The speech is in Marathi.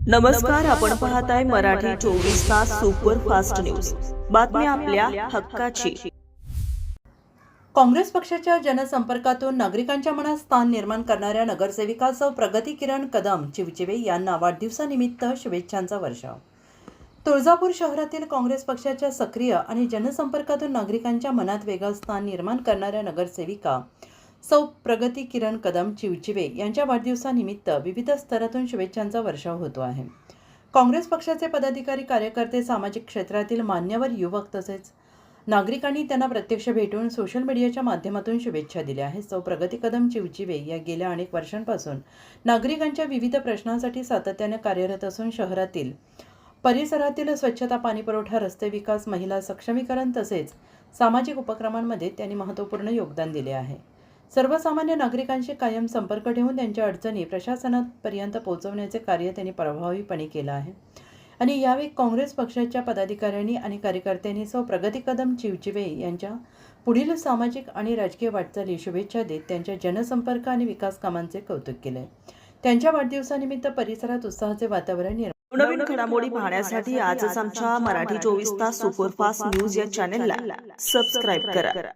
नमस्कार, आपण पाहताय मराठी 24 तास सुपरफास्ट न्यूज. बातमी आपल्या हक्काची. काँग्रेस पक्षाच्या जनसंपर्कातून नागरिकांच्या मनात स्थान निर्माण करणाऱ्या नगरसेविका सौ प्रगती किरण कदम चिवचिवे यांना वाढदिवसानिमित्त शुभेच्छांचा वर्षाव. तुळजापूर शहरातील काँग्रेस पक्षाच्या सक्रिय आणि जनसंपर्कातून नागरिकांच्या मनात वेगळं स्थान निर्माण करणाऱ्या नगरसेविका सौ प्रगती किरण कदम चिवचिवे यांच्या वाढदिवसानिमित्त विविध स्तरातून शुभेच्छांचा वर्षाव होतो आहे. काँग्रेस पक्षाचे पदाधिकारी, कार्यकर्ते, सामाजिक क्षेत्रातील मान्यवर, युवक तसेच नागरिकांनी त्यांना प्रत्यक्ष भेटून सोशल मीडियाच्या माध्यमातून शुभेच्छा दिल्या आहेत. सौ प्रगती कदम चिवचिवे या गेल्या अनेक वर्षांपासून नागरिकांच्या विविध प्रश्नांसाठी सातत्याने कार्यरत असून शहरातील परिसरातील स्वच्छता, पाणीपुरवठा, रस्ते विकास, महिला सक्षमीकरण तसेच सामाजिक उपक्रमांमध्ये त्यांनी महत्त्वपूर्ण योगदान दिले आहे. सर्वसामान्य नागरिकांशी कायम संपर्क ठेवून त्यांच्या अडचणी प्रशासनापर्यंत पोहोचवण्याचे कार्य त्यांनी प्रभावीपणे केलं आहे. आणि यावेळी काँग्रेस पक्षाच्या पदाधिकाऱ्यांनी आणि कार्यकर्त्यांनी सौ प्रगती कदम चिवचिवे यांच्या पुढील सामाजिक आणि राजकीय वाटचाली शुभेच्छा देत त्यांच्या जनसंपर्क आणि विकास कामांचे कौतुक केले. त्यांच्या वाढदिवसानिमित्त परिसरात उत्साहाचे वातावरण निर्माण. नवीन घडामोडी पाहण्यासाठी आजच आमच्या मराठी 24 तास सुपरफास्ट न्यूज या चॅनेलला सबस्क्राईब करा.